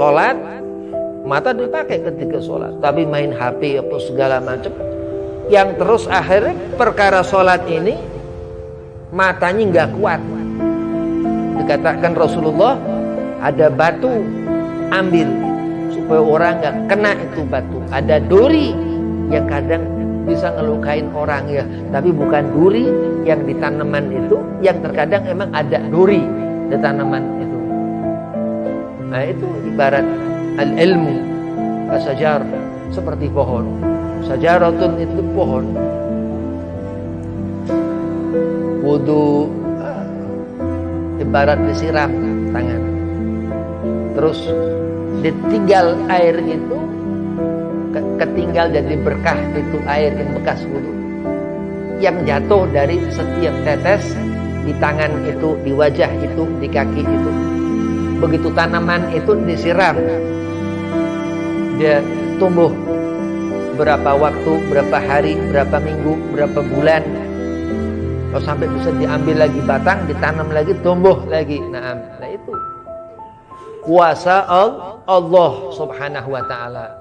sholat, mata dipakai ketika sholat, tapi main HP apa segala macam, yang terus akhirnya perkara sholat ini matanya nggak kuat. Dikatakan Rasulullah, ada batu, ambil supaya orang nggak kena itu batu. Ada duri yang kadang bisa ngelukain orang ya, tapi bukan duri yang di tanaman itu, yang terkadang emang ada duri di tanaman itu. Nah itu ibarat al-ilmu as-sajar, seperti pohon. Sajaratun itu pohon. Wudu ibarat disiram tangan, terus ditinggal air itu, ketinggal jadi berkah itu air yang bekas wudu yang jatuh dari setiap tetes di tangan itu, di wajah itu, di kaki itu. Begitu tanaman itu disiram, dia tumbuh berapa waktu, berapa hari, berapa minggu, berapa bulan, kalau sampai bisa diambil lagi batang, ditanam lagi, tumbuh lagi. Nah itu kuasa Allah Subhanahu wa ta'ala.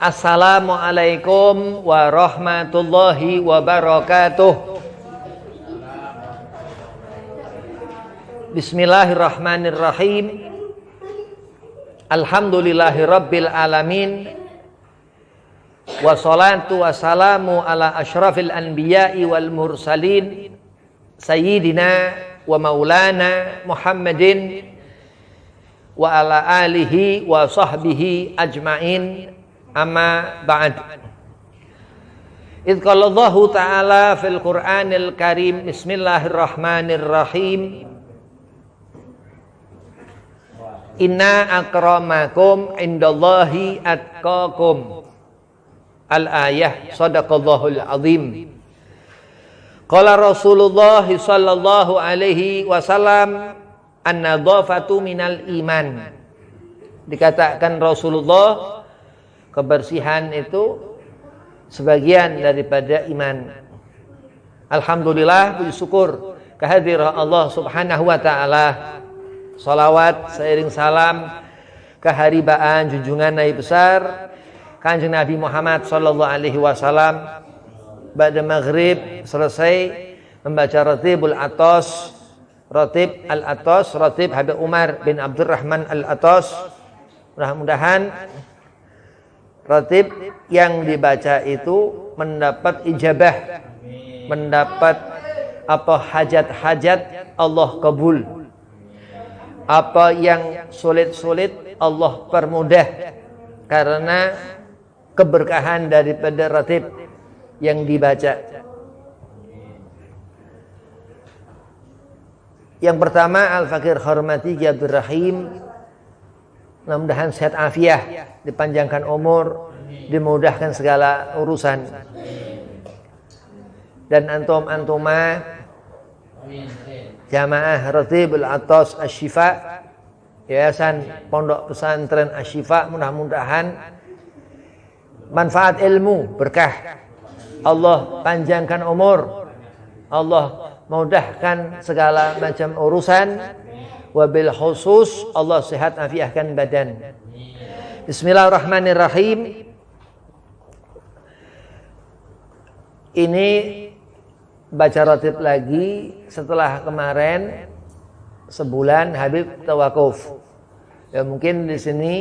Assalamualaikum warahmatullahi wabarakatuh. Bismillahirrahmanirrahim. Alhamdulillahi rabbil alamin. Wassalatu wassalamu ala asyrafil anbiya'i wal mursalin, sayyidina wa maulana Muhammadin wa ala alihi wa sahbihi ajma'in. Amma ba'd. Idh qala Allah ta'ala fil Qur'anil Karim, bismillahirrahmanirrahim, inna akramakum indallahi atqakum. Al-ayah, sadaqallahul azim. Qala Rasulullah sallallahu alaihi wasallam, an-nadhafatu minal iman. Dikatakan Rasulullah, kebersihan itu sebagian daripada iman. Alhamdulillah, puji syukur kehadiran Allah Subhanahu wa ta'ala. Salawat seiring salam keharibaan junjungan Nabi besar Kanjeng Nabi Muhammad sallallahu alaihi wasallam. Ba'da maghrib selesai membaca Ratibul Atos, Ratib Al-Atos, Ratib Habib Umar bin Abdurrahman Al-Atos. Mudah-mudahan Ratib yang dibaca itu mendapat ijabah, mendapat apa hajat-hajat Allah kabul. Apa yang sulit-sulit Allah permudah karena keberkahan daripada Ratib yang dibaca. Yang pertama, Al-Fakir Hormati Ki Abdul Rahim, mudah-mudahan sehat afiah, dipanjangkan umur, dimudahkan segala urusan. Dan antum-antumah Jamaah Ratibul Atos Asy-Syifa, Yayasan Pondok Pesantren Asy-Syifa, mudah-mudahan manfaat ilmu, berkah. Allah panjangkan umur, Allah mudahkan segala macam urusan. Wabil khusus Allah sehat afiahkan badan. Bismillahirrahmanirrahim. Ini baca ratib lagi setelah kemarin sebulan Habib tawakuf. Ya mungkin di sini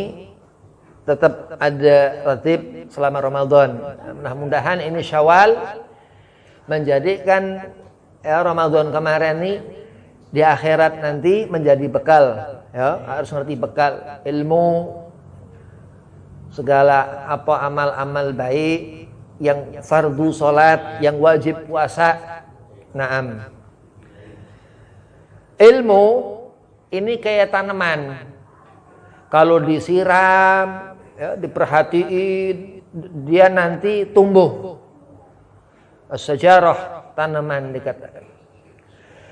tetap ada ratib selama Ramadan. Mudah-mudahan ini Syawal menjadikan Ramadan kemarin ini di akhirat nanti menjadi bekal. Ya, harus ngerti bekal ilmu, segala apa amal-amal baik, yang fardu salat, yang wajib puasa. Naam. Ilmu ini kayak tanaman. Kalau disiram, ya, diperhatiin, dia nanti tumbuh. As-sajarah, tanaman dikatakan.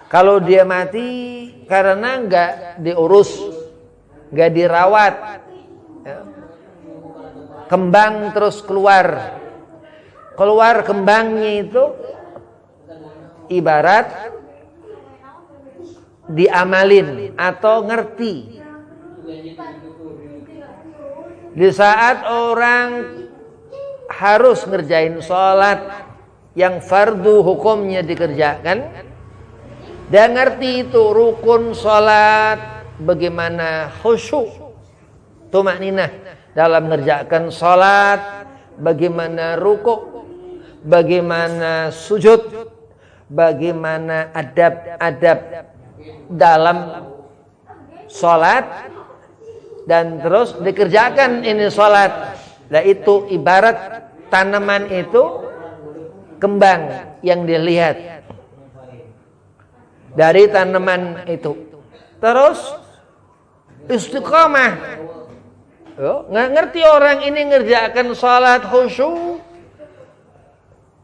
Kalau dia mati karena enggak diurus, enggak dirawat, ya, kembang terus keluar kembangnya itu ibarat diamalin atau ngerti. Di saat orang harus ngerjain sholat yang fardu hukumnya dikerjakan, dia ngerti itu rukun sholat, bagaimana khusyuk, tumakninah dalam mengerjakan sholat, bagaimana rukuk, bagaimana sujud, bagaimana adab-adab dalam sholat, dan terus dikerjakan ini sholat. Nah itu ibarat tanaman itu kembang yang dilihat dari tanaman itu. Terus istiqamah. Nggak ngerti orang ini ngerjakan sholat khusyuk,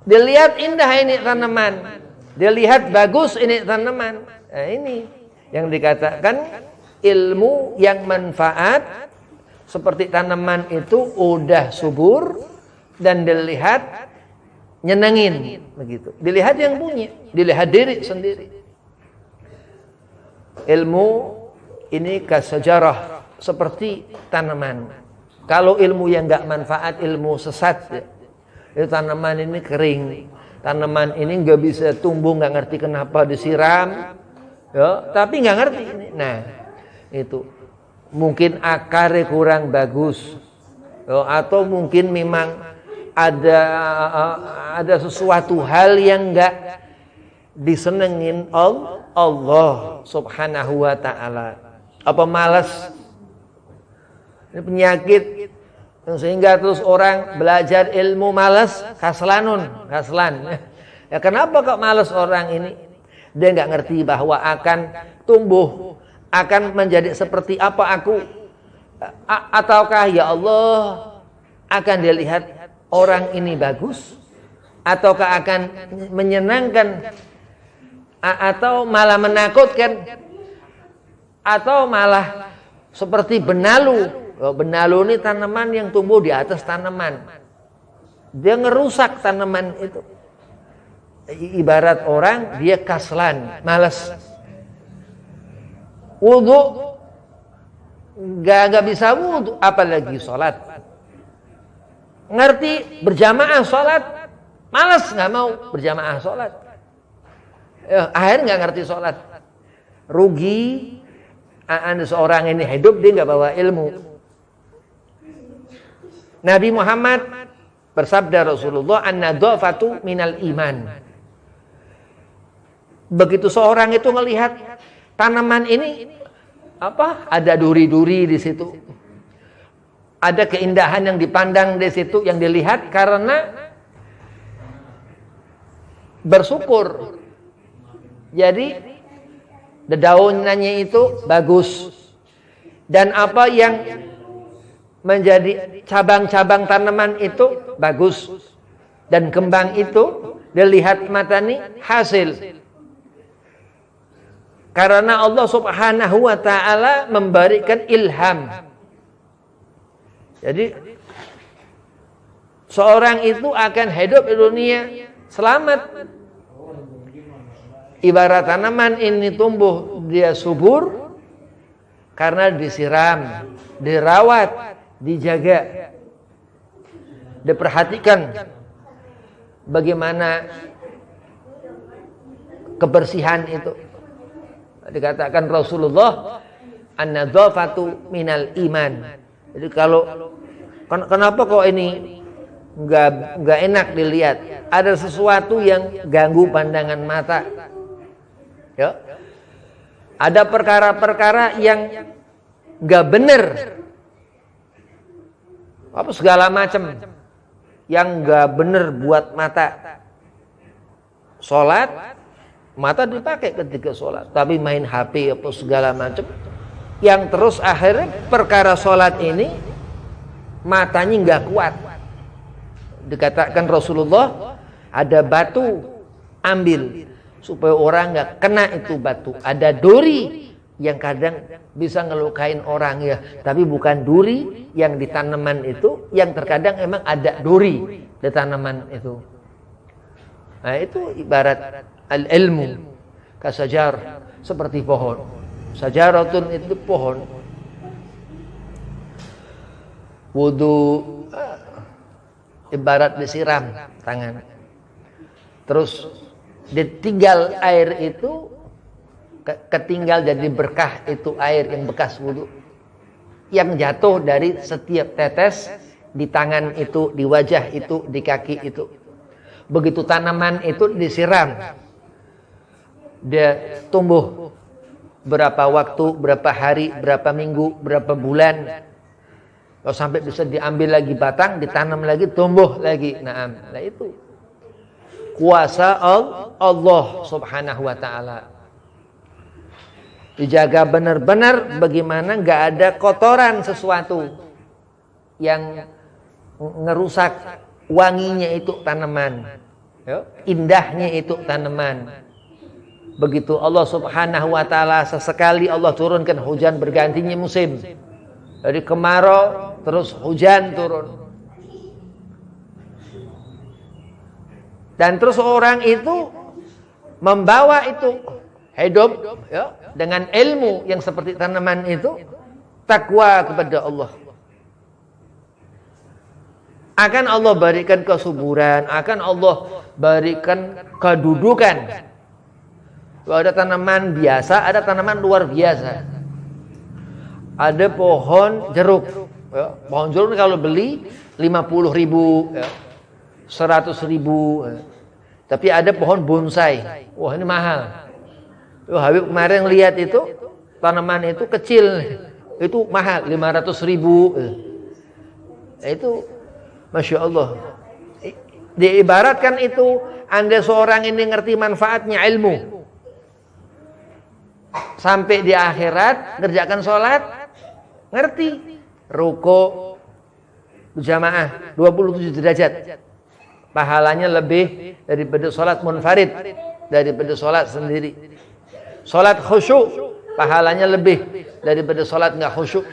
dilihat indah ini tanaman, dilihat bagus ini tanaman. Nah ini yang dikatakan ilmu yang manfaat, seperti tanaman itu udah subur dan dilihat nyenengin begitu. Dilihat yang punya, dilihat diri sendiri. Ilmu ini kasajarah, seperti tanaman. Kalau ilmu yang enggak manfaat, ilmu sesat, itu tanaman ini kering. Tanaman ini enggak bisa tumbuh, enggak ngerti kenapa disiram. Ya, tapi enggak ngerti ini. Nah, itu mungkin akarnya kurang bagus, atau mungkin memang ada sesuatu hal yang enggak disenengin Allah Subhanahu wa ta'ala. Apa malas, ini penyakit sehingga terus orang belajar ilmu malas, kaslan. Ya kenapa kok malas orang ini? Dia enggak ngerti bahwa akan tumbuh, akan menjadi seperti apa aku, ataukah ya Allah akan dilihat orang ini bagus, ataukah akan menyenangkan, atau malah menakutkan, atau malah seperti benalu. Benalu ini tanaman yang tumbuh di atas tanaman, dia ngerusak tanaman itu. Ibarat orang dia kaslan, malas. Wudu gak bisa wudu, apalagi sholat. Ngerti berjamaah sholat, malas, gak mau berjamaah sholat. Akhirnya gak ngerti sholat. Rugi. Seorang ini hidup dia gak bawa ilmu. Nabi Muhammad bersabda, Rasulullah, an-nadhafatu minal iman. Begitu seorang itu melihat tanaman ini, ada duri-duri di situ, ada keindahan yang dipandang di situ, yang dilihat karena bersyukur. Jadi daunannya itu bagus, dan apa yang menjadi cabang-cabang tanaman itu bagus, dan kembang itu dilihat mata nih hasil. Karena Allah Subhanahu wa ta'ala memberikan ilham. Jadi seorang itu akan hidup di dunia selamat. Ibarat tanaman ini tumbuh, dia subur karena disiram, dirawat, dijaga, diperhatikan bagaimana kebersihan itu. Dikatakan Rasulullah, an-nadhafatu minal iman. Jadi kalau kenapa kok ini enggak enak dilihat, ada sesuatu yang ganggu pandangan mata. Ya. Ada perkara-perkara yang enggak benar. Apa segala macam yang enggak benar buat mata. Salat, mata dipakai ketika sholat, tapi main HP apa segala macam, yang terus akhirnya perkara sholat ini matanya nggak kuat. Dikatakan Rasulullah, ada batu, ambil supaya orang nggak kena itu batu. Ada duri yang kadang bisa ngelukain orang ya, tapi bukan duri yang di tanaman itu, yang terkadang emang ada duri di tanaman itu. Nah, itu ibarat al-ilmu kasajar, seperti pohon. Sajaratun itu pohon. Wudu ibarat disiram tangan. Terus ditinggal air itu, ketinggal jadi berkah itu air yang bekas wudu, yang jatuh dari setiap tetes di tangan itu, di wajah itu, di kaki itu. Begitu tanaman itu disiram, dia tumbuh berapa waktu, berapa hari, berapa minggu, berapa bulan, kalau sampai bisa diambil lagi batang, ditanam lagi, tumbuh lagi. Nah itu kuasa Allah subhanahu wa ta'ala. Dijaga benar-benar bagaimana nggak ada kotoran sesuatu yang ngerusak wanginya itu tanaman, indahnya itu tanaman. Begitu Allah subhanahu wa ta'ala sesekali Allah turunkan hujan bergantinya musim, dari kemarau terus hujan turun, dan terus orang itu membawa itu hidup ya, dengan ilmu yang seperti tanaman itu, takwa kepada Allah. Akan Allah berikan kesuburan, akan Allah berikan kedudukan. Kalau ada tanaman biasa, ada tanaman luar biasa. Ada pohon jeruk, ya. Pohon jeruk kalau beli 50.000, ya. 100.000. Ya. Tapi ada pohon bonsai, wah ini mahal. Habib kemarin lihat itu tanaman itu kecil, itu mahal 500.000. Itu masya Allah. Diibaratkan itu, anda seorang ini ngerti manfaatnya ilmu, sampai di akhirat kerjakan sholat, ngerti ruko berjamaah 27 derajat, pahalanya lebih daripada sholat munfarid, daripada sholat sendiri. Sholat khusyuk pahalanya lebih daripada sholat nggak khusyuk.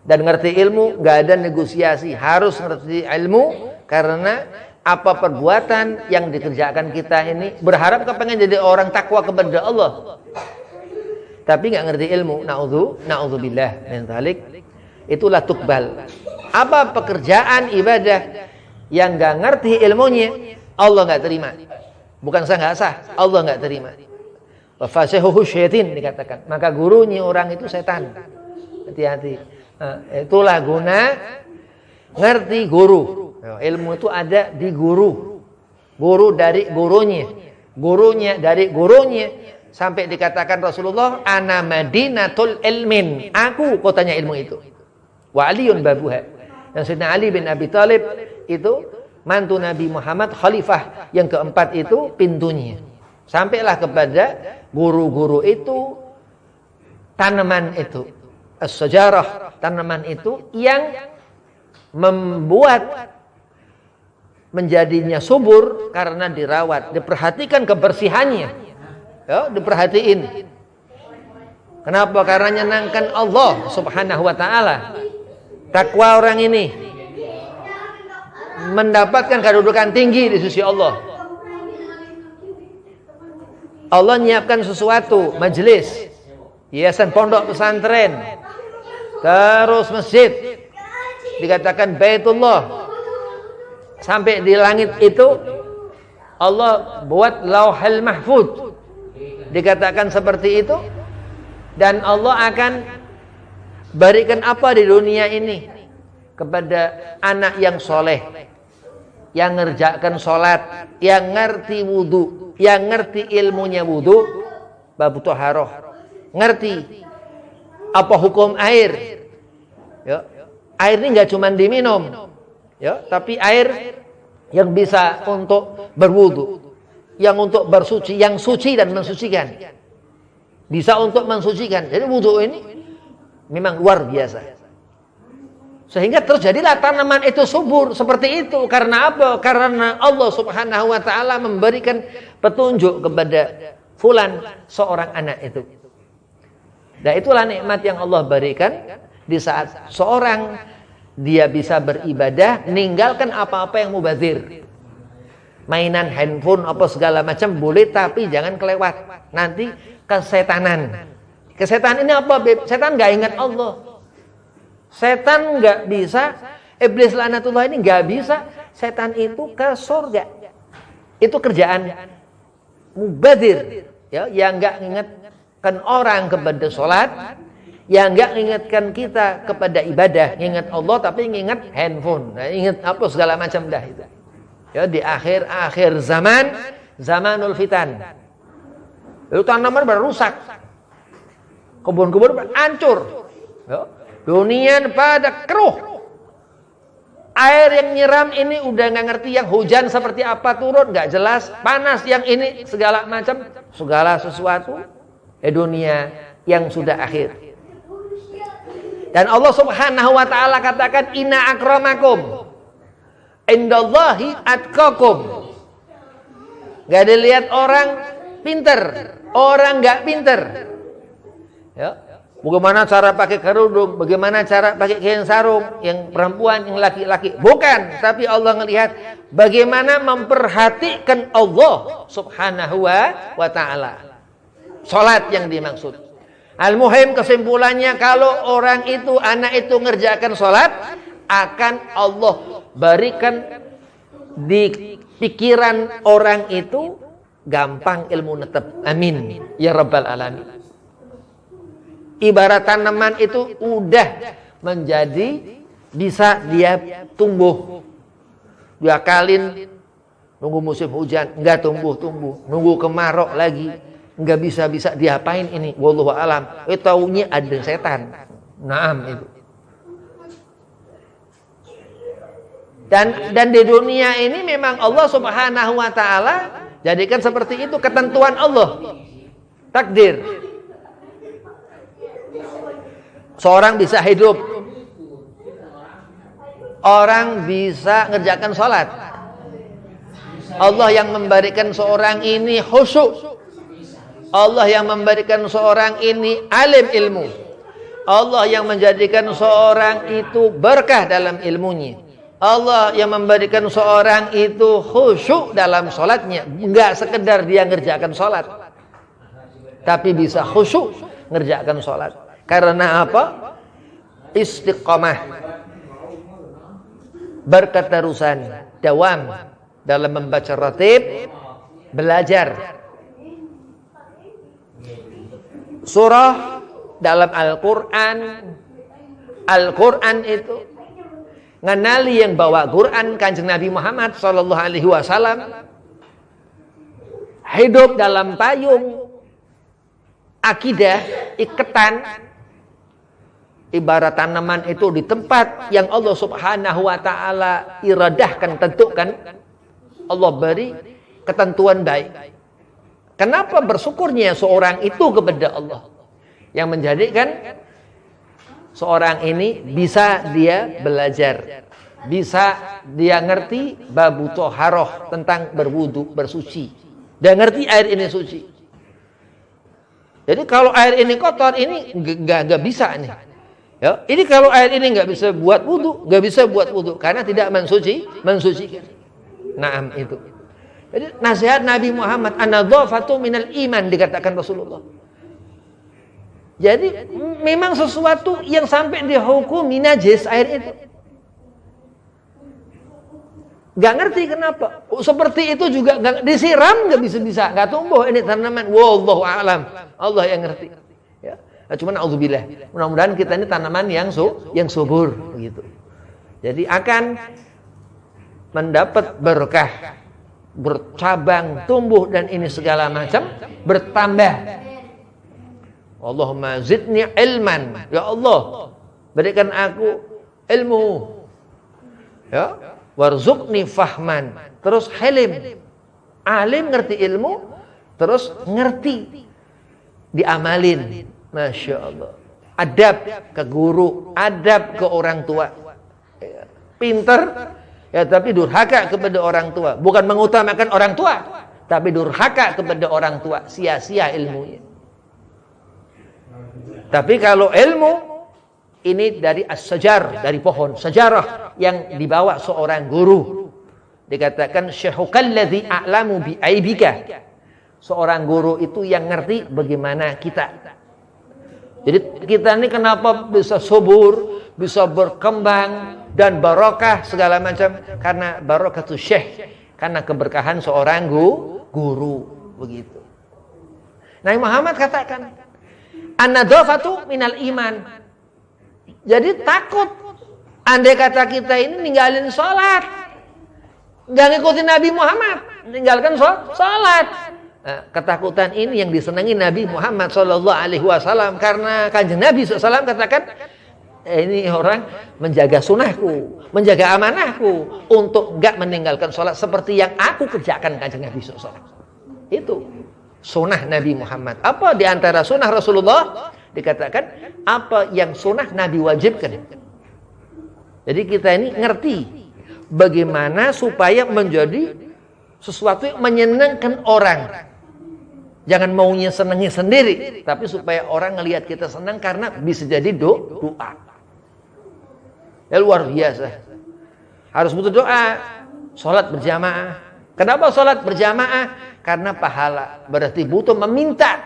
Dan ngerti ilmu nggak ada negosiasi, harus ngerti ilmu, karena apa perbuatan yang dikerjakan kita ini berharap kepengen jadi orang takwa kepada Allah, tapi nggak ngerti ilmu, na'udzubillah min dzalik, itulah tukbal. Apa pekerjaan ibadah yang nggak ngerti ilmunya, Allah nggak terima. Bukan sah nggak sah, Allah nggak terima. Wa fasihuhu syaitin dikatakan, maka gurunya orang itu setan. Hati-hati. Nah, itulah guna ngerti guru. Ilmu itu ada di guru, guru dari gurunya, gurunya dari gurunya, sampai dikatakan Rasulullah, ana madinatul ilmin, aku kotanya ilmu itu. Wa aliyun babuha, yang Sayyidina Ali bin Abi Thalib itu mantu Nabi Muhammad, khalifah yang keempat itu pintunya. Sampailah kepada guru-guru itu, tanaman itu, as-sajarah, tanaman itu yang membuat menjadinya subur karena dirawat, diperhatikan kebersihannya, ya, diperhatiin. Kenapa? Karena nyenangkan Allah subhanahu wa ta'ala. Takwa orang ini mendapatkan kedudukan tinggi di sisi Allah. Allah menyiapkan sesuatu, majelis, yayasan pondok pesantren, terus masjid, dikatakan Baitullah. Sampai di langit itu Allah buat lauhul mahfuz, dikatakan seperti itu. Dan Allah akan berikan apa di dunia ini kepada anak yang soleh, yang ngerjakan sholat, yang ngerti wudu, yang ngerti ilmunya wudu, bab thaharah, ngerti apa hukum air. Ya. Air ini nggak cuma diminum, ya, tapi air yang bisa untuk berwudu, yang untuk bersuci, yang suci dan mensucikan, bisa untuk mensucikan. Jadi wudu ini memang luar biasa. Sehingga terjadilah tanaman itu subur seperti itu. Karena apa? Karena Allah subhanahu wa ta'ala memberikan petunjuk kepada fulan, seorang anak itu. Dan itulah nikmat yang Allah berikan di saat seorang dia bisa beribadah, meninggalkan apa-apa yang mubazir. Mainan handphone apa segala macam boleh, tapi jangan kelewat. Nanti kesetanan. Kesetanan ini apa, Beb? Setan nggak ingat Allah. Setan nggak bisa, iblis laknatullah ini nggak bisa. Setan itu ke surga. Itu kerjaan mubazir, ya, yang nggak ingatkan orang kepada sholat, yang nggak ingatkan kita kepada ibadah, ingat Allah tapi ingat handphone, ingat apa segala macam dah itu. Ya, di akhir zaman, zamanul fitan, itu tanaman berusak, kebun-kebun hancur, ya. Dunia pada keruh. Air yang nyiram ini udah nggak ngerti, yang hujan seperti apa turun nggak jelas, panas yang ini segala macam, segala sesuatu dunia yang sudah akhir. Dan Allah Subhanahu wa taala katakan inna akramakum indallahi atqakum. Gak dilihat orang pinter, orang nggak pinter. Ya. Bagaimana cara pakai kerudung, bagaimana cara pakai kain sarung, yang perempuan, yang laki-laki. Bukan, tapi Allah melihat bagaimana memperhatikan Allah Subhanahu wa ta'ala. Salat yang dimaksud. Al-muhim kesimpulannya, kalau orang itu, anak itu ngerjakan salat, akan Allah berikan di pikiran orang itu gampang ilmu netep. Amin ya rabbal alamin. Ibarat tanaman itu udah menjadi, bisa dia tumbuh. Dia kalin, nunggu musim hujan, enggak tumbuh-tumbuh. Nunggu kemarau lagi, enggak bisa diapain ini. Wallahu alam. Taunya ada setan. Naam itu. Dan di dunia ini memang Allah Subhanahu wa taala jadikan seperti itu, ketentuan Allah. Takdir. Seorang bisa hidup, orang bisa ngerjakan sholat. Allah yang memberikan seorang ini khusyuk. Allah yang memberikan seorang ini alim ilmu. Allah yang menjadikan seorang itu berkah dalam ilmunya. Allah yang memberikan seorang itu khusyuk dalam sholatnya. Enggak sekedar dia ngerjakan sholat, tapi bisa khusyuk ngerjakan sholat. Karena apa? Istiqomah, berketerusan, dawam dalam membaca ratib, belajar. Surah dalam Al-Quran, Al-Quran itu ngenali yang bawa Quran Kanjeng Nabi Muhammad sallallahu alaihi wasallam, hidup dalam payung akidah, iketan. Ibarat tanaman itu di tempat yang Allah Subhanahu wa taala iradahkan, tentukan, Allah beri ketentuan baik. Kenapa bersyukurnya seorang itu kepada Allah yang menjadikan seorang ini bisa dia belajar, bisa dia ngerti babu toharoh, tentang berwudu, bersuci. Dia ngerti air ini suci. Jadi kalau air ini kotor, ini nggak bisa nih. Ya, ini kalau air ini nggak bisa buat wudu, karena tidak mensucikan. Naam itu. Jadi nasihat Nabi Muhammad, an-nadhafatu minal iman, dikatakan Rasulullah. Jadi memang sesuatu yang sampai dihukumi najis air itu. Gak ngerti kenapa. Seperti itu juga disiram nggak bisa, nggak tumbuh ini tanaman. Wallahu a'lam. Allah yang ngerti. Ya. Cuma na'udzubillah. Mudah-mudahan kita ini tanaman yang subur begitu. Jadi akan mendapat berkah, bercabang, tumbuh, dan ini segala macam bertambah. Allahumma zidni ilman. Ya Allah, berikan aku ilmu. Ya, warzuqni fahman. Terus halim. Alim ngerti ilmu, terus ngerti diamalin. Masya Allah. Adab ke guru, adab ke orang tua. Pinter, ya tapi durhaka kepada orang tua. Bukan mengutamakan orang tua, tapi durhaka kepada orang tua. Sia-sia ilmunya. Tapi kalau ilmu ini dari as-sajar, dari pohon sejarah yang dibawa seorang guru. Dikatakan syekhukalladzi a'lamu bi aibika. Seorang guru itu yang ngerti bagaimana kita. Jadi kita ini kenapa bisa subur, bisa berkembang dan barokah segala macam, karena barokatu syekh, karena keberkahan seorang guru begitu. Nabi Muhammad katakan, an-nadhafatu minal iman. Jadi takut andai kata kita ini ninggalin sholat, nggak ngikutin Nabi Muhammad, ninggalkan sholat. Nah, ketakutan ini yang disenangi Nabi Muhammad SAW, karena Kanjeng Nabi SAW katakan, ini orang menjaga sunahku, menjaga amanahku untuk nggak meninggalkan sholat seperti yang aku kerjakan. Kanjeng Nabi SAW itu sunnah Nabi Muhammad. Apa di antara sunnah Rasulullah? Dikatakan apa yang sunnah Nabi wajibkan. Jadi kita ini ngerti bagaimana supaya menjadi sesuatu yang menyenangkan orang. Jangan maunya senangnya sendiri, tapi supaya orang ngelihat kita senang karena bisa jadi doa. Ya luar biasa. Harus butuh doa. Sholat berjamaah. Kenapa sholat berjamaah? Karena pahala. Berarti butuh meminta.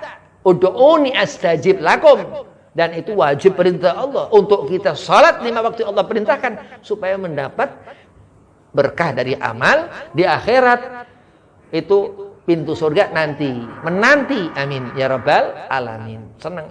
Ud'uni astajib lakum. Dan itu wajib perintah Allah. Untuk kita sholat 5 waktu Allah perintahkan. Supaya mendapat berkah dari amal di akhirat. Itu pintu surga nanti. Menanti. Amin. Ya Rabbal Alamin. Senang.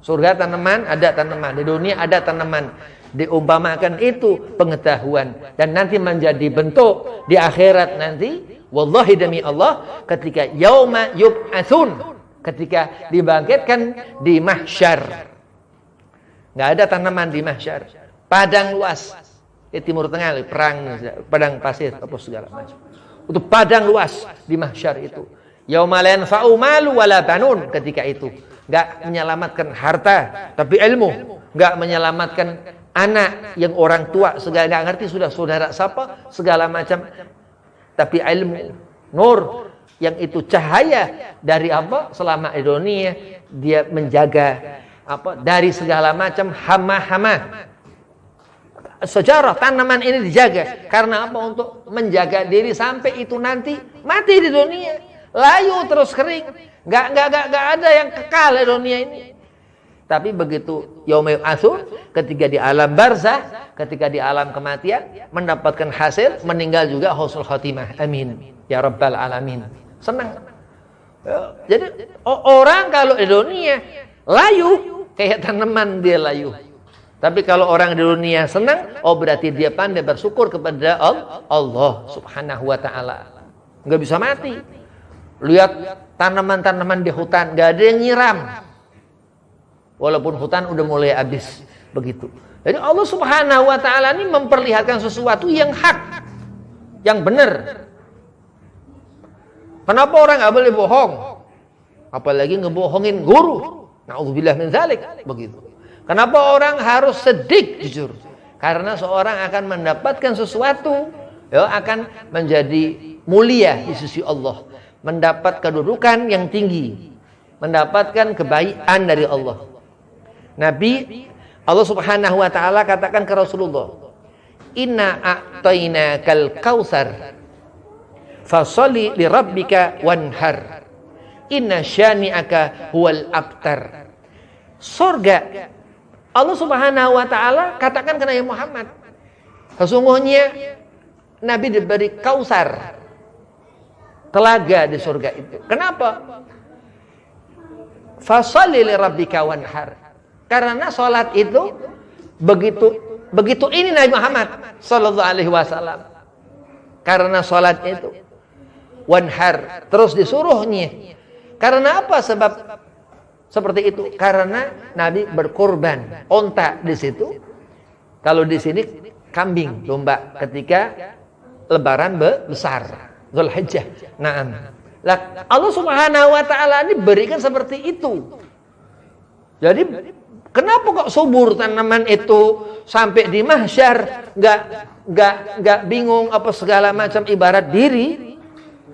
Surga tanaman, ada tanaman. Di dunia ada tanaman. Diumpamakan itu pengetahuan. Dan nanti menjadi bentuk di akhirat nanti. Wallahi demi Allah. Ketika yauma yub'atsun. Ketika dibangkitkan di mahsyar. Nggak ada tanaman di mahsyar. Padang luas. Di Timur Tengah, perang, padang pasir, apa segala macam. Untuk padang luas di mahsyar itu. Yauma la yanfa'u malu wala banun, ketika itu. Enggak menyelamatkan harta, tapi ilmu. Enggak menyelamatkan anak yang orang tua segala enggak ngerti sudah saudara siapa, segala macam. Tapi ilmu, nur yang itu cahaya dari apa? Selama di dunia dia menjaga apa? Dari segala macam hama-hama. Sejarah tanaman ini dijaga karena apa? Untuk menjaga diri sampai itu nanti mati di dunia, layu terus kering, nggak ada yang kekal di dunia ini. Tapi begitu yaumul akhir, ketika di alam barzah, ketika di alam kematian mendapatkan hasil, meninggal juga husnul khotimah. Amin ya Rabbal Alamin. Senang. Jadi orang kalau di dunia layu kayak tanaman, dia layu. Tapi kalau orang di dunia senang, oh berarti dia pandai bersyukur kepada Allah Subhanahu wa taala. Enggak bisa mati. Lihat tanaman-tanaman di hutan, enggak ada yang nyiram. Walaupun hutan udah mulai habis begitu. Jadi Allah Subhanahu wa taala ini memperlihatkan sesuatu yang hak, yang benar. Kenapa orang enggak boleh bohong? Apalagi ngebohongin guru. Nauzubillah min dzalik, begitu. Kenapa orang harus sedih jujur? Karena seorang akan mendapatkan sesuatu, ya, akan menjadi mulia di sisi Allah, mendapat kedudukan yang tinggi, mendapatkan kebaikan dari Allah. Nabi Allah Subhanahu wa taala katakan ke Rasulullah, "Inna a'tainakal kautsar fasholli li rabbika wanhar. Inna syani'aka huwal abtar." Surga Allah Subhanahu wa taala katakan ke Nabi Muhammad, sesungguhnya Nabi diberi kausar, telaga di surga itu. Kenapa? Fasholli li rabbika wanhar. Karena salat itu begitu ini Nabi Muhammad sallallahu alaihi wasallam. Karena salat itu wanhar, terus disuruhnya. Karena apa sebab seperti itu? Karena Nabi berkorban onta di situ. Kalau di sini kambing, domba ketika lebaran besar, Dzulhijjah. Naam. Lah Allah Subhanahu wa taala ini berikan seperti itu. Jadi kenapa kok subur tanaman itu sampai di mahsyar enggak bingung apa segala macam ibarat diri?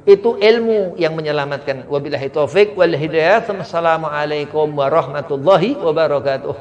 Itu ilmu yang menyelamatkan. Wabillahi taufik wal hidayah. Assalamualaikum warahmatullahi wabarakatuh.